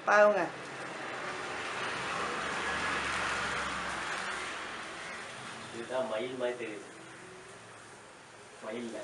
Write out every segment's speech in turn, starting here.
பாருங்க. இதுதான் மயில் மாதிரி தெரியுது. மயில்ல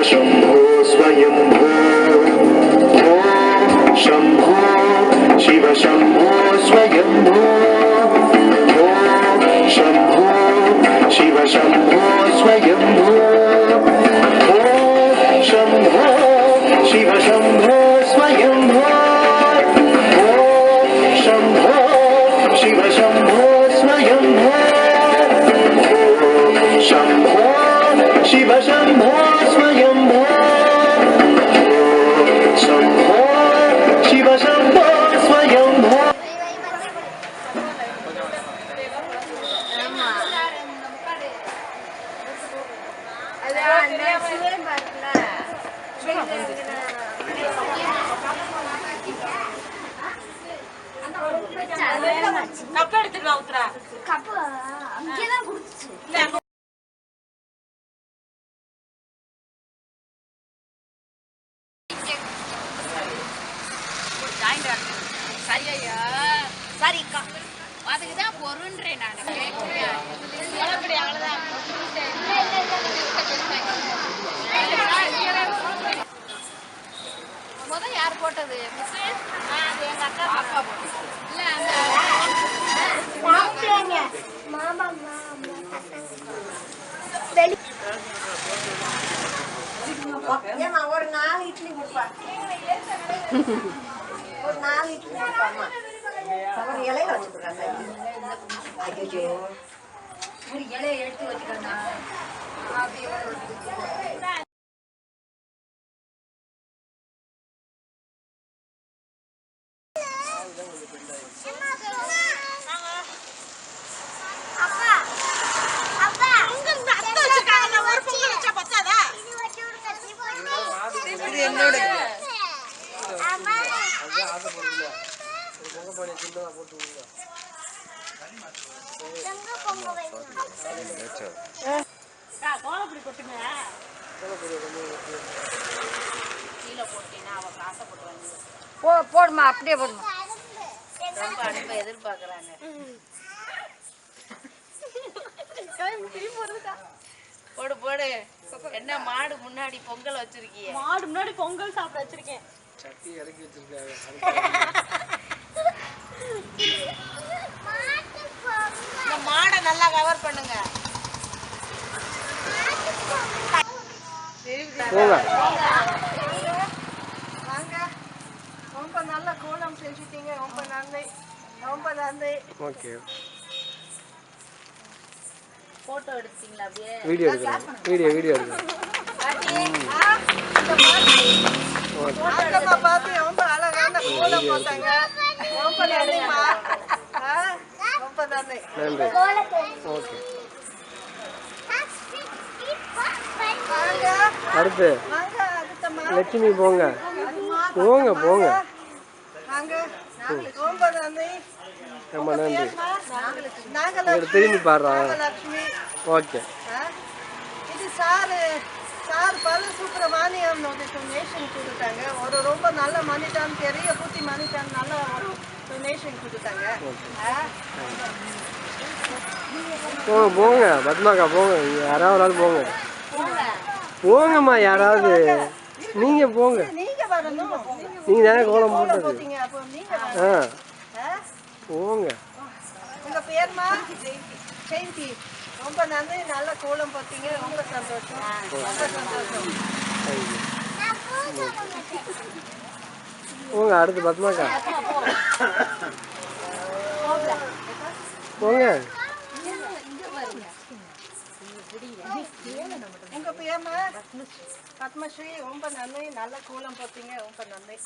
शंभो स्वयंभो शंभो शिव शम्भो स्वयम्भो शम्भो शिव शम्भो स्वयम्भो शम्भो शिव शम्भो स्वयम्भो शम्भो शिव शम्भो स्वयम्भो शम्भो शिव शम्भो स्वयम्भो शम्भो शिव शम्भो स्वयम्भो கப் எடுத்துட்டு வா உத்ரா கப் அங்கே தான் குடிச்சு சரியா சரிக்கா அதுக்குதான் பொருன்றேன் நான் அவ்வளவுதான் முதல் யார் போட்டது மிஸ் அது எங்க அக்கா பாப்பா போட்டது இல்ல மாமா ஏமா ஒரு 4 இட்லி கொடுப்பா ஒரு 4 இட்லி கொடுப்பாமா ஒரு இலைய வச்சுக்கிறாங்க ஐயோ ஒரு இலைய எடுத்து வச்சுக்கறேன் அப்படியே அப்பா அப்பா உங்க அத்தை வச்சிருக்காங்க நான் ஒரு பொங்கல் வச்சா பத்தாதா இது வச்சு விடுங்க இது என்னோட அம்மா அது ஆசை போடுங்க ஒரு பொங்கல் பண்ணி சின்னதா போட்டு விடுங்க எங்க பொங்க வைக்கணும் கோலப்பொடி கொட்டுங்க கோலப்பொடி கீழ போட்டேனா அவ காசை போட்டு வந்து போடுமா அப்படியே போடுமா ரொம்ப அன்பை எதிர்பார்க்கறாங்க போடு போடு என்ன மாடு முன்னாடி பொங்கல் வச்சிருக்கீங்க மாடு முன்னாடி பொங்கல் சாப்பிட வச்சிருக்கேன் சட்டி இறக்கி வச்சிருக்காங்க இந்த மாடை நல்லா கவர் பண்ணுங்க வாங்க ரொம்ப நல்ல கோலம் செஞ்சுட்டீங்க ரொம்ப நன்றி ரொம்ப நன்றி ஓகே போட்டோ எடுத்தீங்களா அப்படியே வீடியோ எடுக்கிறேன் வீடியோ எடுக்கிறேன் பார்த்து ரொம்ப அழகான கோலம் போட்டாங்க ரொம்ப நன்றிமா ரொம்ப நன்றி நன்றி ஓகே அடுத்து லட்சுமி போங்க போங்க போங்க ரொம்ப நன்றி ரொம்ப நன்றி நாகலட்சுமி திரும்பி பாடுறா நாகலட்சுமி ஓகே இது சாரு பாலசுப்ரமணியம் டொனேஷன் கொடுத்தாங்க ஒரு ரொம்ப நல்ல மனிதன் பெரிய புத்தி மனிதன் நல்ல ஒரு டொனேஷன் கொடுத்தாங்க போங்க போங்க பத்மாக்கா போங்க யாராவது போங்க போங்கம்மா யாராவது நீங்க போங்க நீங்க வரணும் நீங்க தானே கோலம் போட்டது போட்டீங்க அப்போ நீங்க போங்க உங்க பேர்மா ஜெயந்தி ரொம்ப நன்றி நல்ல கோலம் போட்டீங்க ரொம்ப சந்தோஷம் ரொம்ப சந்தோஷம் போங்க அடுத்து பத்மாக்கா போங்க உங்க பேர்மா பத்மஸ்ரீ ரொம்ப நன்றி நல்ல கோலம் போட்டீங்க ரொம்ப நன்றி